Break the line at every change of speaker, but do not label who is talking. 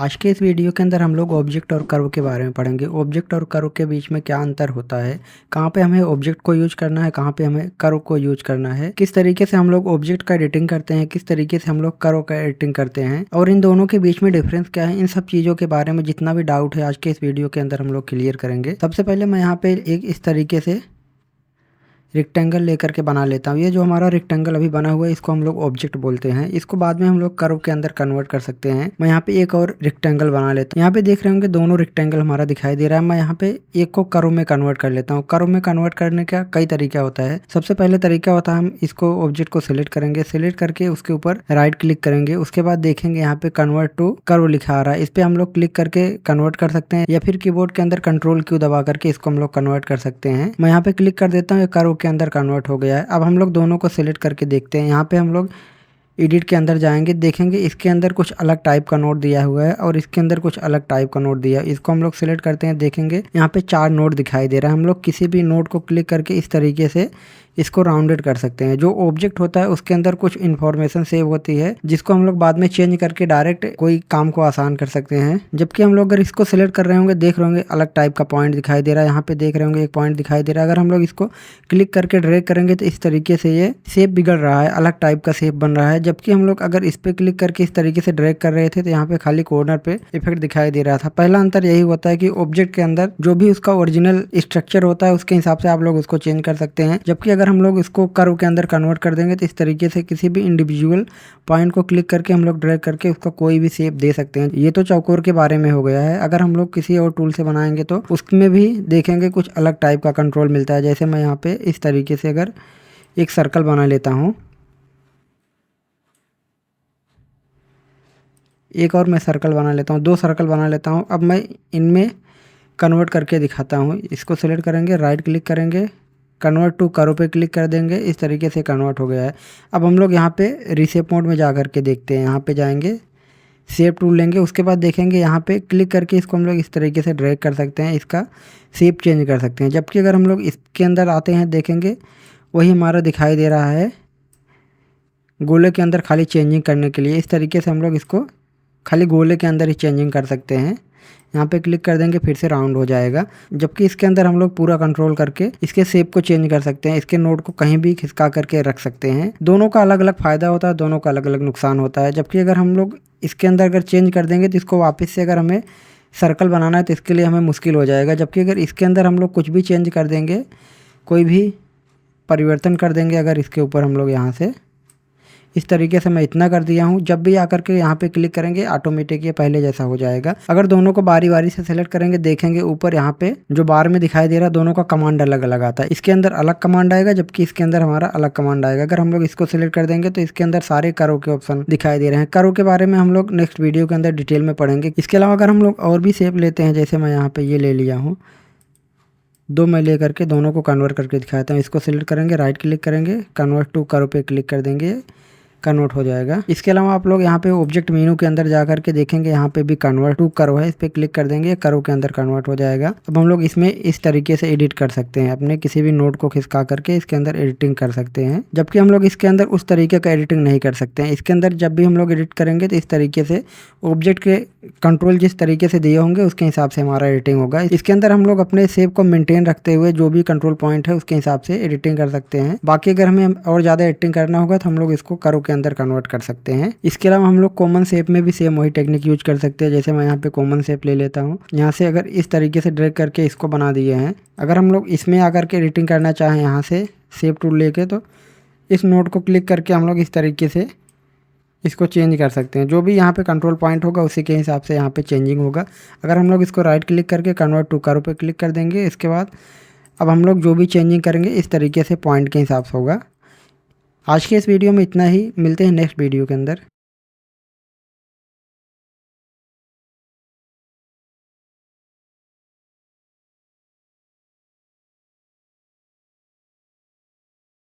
आज के इस वीडियो के अंदर हम लोग ऑब्जेक्ट और कर्व के बारे में पढ़ेंगे। ऑब्जेक्ट और कर्व के बीच में क्या अंतर होता है, कहाँ पे हमें ऑब्जेक्ट को यूज करना है, कहाँ पे हमें कर्व को यूज करना है, किस तरीके से हम लोग ऑब्जेक्ट का एडिटिंग करते हैं, किस तरीके से हम लोग कर्व का एडिटिंग करते हैं और इन दोनों के बीच में डिफरेंस क्या है। इन सब चीज़ों के बारे में जितना भी डाउट है आज के इस वीडियो के अंदर हम लोग क्लियर करेंगे। सबसे पहले मैं यहाँ पे एक इस तरीके से रेक्टेंगल लेकर के बना लेता हूँ। ये जो हमारा रेक्टेंगल अभी बना हुआ है इसको हम लोग ऑब्जेक्ट बोलते हैं। इसको बाद में हम लोग कर्व के अंदर कन्वर्ट कर सकते हैं। मैं यहाँ पे एक और रेक्टेंगल बना लेता हूँ। यहाँ पे देख रहे होंगे दोनों रेक्टेंगल हमारा दिखाई दे रहा है। मैं यहाँ पे एक को कर्व में कन्वर्ट कर लेता हूँ। कर्व में कन्वर्ट करने का कई तरीका होता है। सबसे पहले तरीका होता है हम इसको ऑब्जेक्ट को सिलेक्ट करेंगे, सिलेक्ट करके उसके ऊपर राइट क्लिक करेंगे। उसके बाद देखेंगे यहाँ पे कन्वर्ट टू कर्व लिखा आ रहा है। इस पे हम लोग क्लिक करके कन्वर्ट कर सकते हैं या फिर कीबोर्ड के अंदर कंट्रोल क्यू दबा करके इसको हम लोग कन्वर्ट कर सकते हैं। मैं यहाँ पे क्लिक कर देता हूँ, कर्व के अंदर कन्वर्ट हो गया है। अब हम लोग दोनों को सिलेक्ट करके देखते हैं। यहाँ पे हम लोग एडिट के अंदर जाएंगे, देखेंगे इसके अंदर कुछ अलग टाइप का नोट दिया हुआ है और इसके अंदर कुछ अलग टाइप का नोट दिया है। इसको हम लोग सिलेक्ट करते हैं, देखेंगे यहाँ पे 4 नोट दिखाई दे रहा है। हम लोग किसी भी नोट को क्लिक करके इस तरीके से इसको राउंडेड कर सकते हैं। जो ऑब्जेक्ट होता है उसके अंदर कुछ इन्फॉर्मेशन सेव होती है जिसको हम लोग बाद में चेंज करके डायरेक्ट कोई काम को आसान कर सकते हैं। जबकि हम लोग अगर इसको सिलेक्ट कर रहे होंगे, देख रहे होंगे अलग टाइप का पॉइंट दिखाई दे रहा है। यहाँ पे देख रहे होंगे एक पॉइंट दिखाई दे रहा है। अगर हम लोग इसको क्लिक करके ड्रैग करेंगे तो इस तरीके से ये शेप बिगड़ रहा है, अलग टाइप का शेप बन रहा है। जबकि हम लोग अगर इस पे क्लिक करके इस तरीके से ड्रैग कर रहे थे तो यहाँ पे खाली कॉर्नर पे इफेक्ट दिखाई दे रहा था। पहला अंतर यही होता है कि ऑब्जेक्ट के अंदर जो भी उसका ओरिजिनल स्ट्रक्चर होता है उसके हिसाब से आप लोग उसको चेंज कर सकते हैं। जबकि अगर हम लोग इसको कर्व के अंदर कन्वर्ट कर देंगे तो इस तरीके से किसी भी इंडिविजुअल पॉइंट को क्लिक करके हम लोग ड्रैग करके उसका कोई भी शेप दे सकते हैं। ये तो चौकोर के बारे में हो गया है। अगर हम लोग किसी और टूल से बनाएंगे तो उसमें भी देखेंगे कुछ अलग टाइप का कंट्रोल मिलता है। जैसे मैं यहाँ पे इस तरीके से अगर एक सर्कल बना लेता हूँ, एक और मैं सर्कल बना लेता हूँ, 2 सर्कल बना लेता हूँ। अब मैं इनमें कन्वर्ट करके दिखाता हूँ। इसको सिलेक्ट करेंगे, राइट क्लिक करेंगे, कन्वर्ट टू कर्व पे क्लिक कर देंगे। इस तरीके से कन्वर्ट हो गया है। अब हम लोग यहाँ पे रीशेप मोड में जा कर के देखते हैं। यहाँ पे जाएंगे, शेप टूल लेंगे, उसके बाद देखेंगे यहाँ पे क्लिक करके इसको हम लोग इस तरीके से ड्रैग कर सकते हैं, इसका शेप चेंज कर सकते हैं। जबकि अगर हम लोग इसके अंदर आते हैं, देखेंगे वही हमारा दिखाई दे रहा है गोले के अंदर खाली चेंजिंग करने के लिए। इस तरीके से हम लोग इसको खाली गोले के अंदर ही चेंजिंग कर सकते हैं। यहाँ पे क्लिक कर देंगे, फिर से राउंड हो जाएगा। जबकि इसके अंदर हम लोग पूरा कंट्रोल करके इसके शेप को चेंज कर सकते हैं, इसके नोट को कहीं भी खिसका करके रख सकते हैं। दोनों का अलग अलग फ़ायदा होता है, दोनों का अलग अलग नुकसान होता है। जबकि अगर हम लोग इसके अंदर अगर चेंज कर देंगे तो इसको वापस से अगर हमें सर्कल बनाना है तो इसके लिए हमें मुश्किल हो जाएगा। जबकि अगर इसके अंदर हम लोग कुछ भी चेंज कर देंगे, कोई भी परिवर्तन कर देंगे अगर इसके ऊपर हम लोग यहाँ से इस तरीके से, मैं इतना कर दिया हूँ, जब भी आकर के यहाँ पे क्लिक करेंगे ऑटोमेटिक ये पहले जैसा हो जाएगा। अगर दोनों को बारी बारी से सेलेक्ट करेंगे, देखेंगे ऊपर यहाँ पे जो बार में दिखाई दे रहा है दोनों का कमांड अलग अलग आता है। इसके अंदर अलग कमांड आएगा जबकि इसके अंदर हमारा अलग कमांड आएगा। अगर हम लोग इसको सिलेक्ट कर देंगे तो इसके अंदर सारे कर्व के ऑप्शन दिखाई दे रहे हैं। कर्व के बारे में हम लोग नेक्स्ट वीडियो के अंदर डिटेल में पढ़ेंगे। इसके अलावा अगर हम लोग और भी शेप लेते हैं, जैसे मैं यहाँ पे ये ले लिया हूँ, 2 मैं ले करके दोनों को कन्वर्ट करके दिखाता हूँ। इसको सिलेक्ट करेंगे, राइट क्लिक करेंगे, कन्वर्ट टू कर्व पे क्लिक कर देंगे, कन्वर्ट हो जाएगा। इसके अलावा आप लोग यहाँ पे ऑब्जेक्ट मेनू के अंदर जा करके देखेंगे यहाँ पे भी कन्वर्ट टू कर्व है, इस पे क्लिक कर देंगे, कर्व के अंदर कन्वर्ट हो जाएगा। अब हम लोग इसमें इस तरीके से एडिट कर सकते हैं, अपने किसी भी नोट को खिसका करके इसके अंदर एडिटिंग कर सकते हैं। जबकि हम लोग इसके अंदर उस तरीके का एडिटिंग नहीं कर सकते हैं। इसके अंदर जब भी हम लोग एडिट करेंगे तो इस तरीके से ऑब्जेक्ट के कंट्रोल जिस तरीके से दिए होंगे उसके हिसाब से हमारा एडिटिंग होगा। इसके अंदर हम लोग अपने शेप को मेंटेन रखते हुए जो भी कंट्रोल पॉइंट है उसके हिसाब से एडिटिंग कर सकते हैं। बाकी अगर हमें और ज़्यादा एडिटिंग करना होगा तो हम लोग इसको कर्व के अंदर कन्वर्ट कर सकते हैं। इसके अलावा हम लोग कॉमन शेप में भी सेम वही टेक्निक यूज कर सकते हैं। जैसे मैं यहाँ पे कॉमन शेप ले लेता हूँ, यहाँ से अगर इस तरीके से ड्रैग करके इसको बना दिए हैं। अगर हम लोग इसमें आकर के एडिटिंग करना चाहें यहाँ से शेप टूल लेके, तो इस नोट को क्लिक करके हम लोग इस तरीके से इसको चेंज कर सकते हैं। जो भी यहाँ पे कंट्रोल पॉइंट होगा उसी के हिसाब से यहाँ पे चेंजिंग होगा। अगर हम लोग इसको राइट क्लिक करके कन्वर्ट टू कर्व पे क्लिक कर देंगे, इसके बाद अब हम लोग जो भी चेंजिंग करेंगे इस तरीके से पॉइंट के हिसाब से होगा। आज के इस वीडियो में इतना ही, मिलते हैं नेक्स्ट वीडियो के अंदर।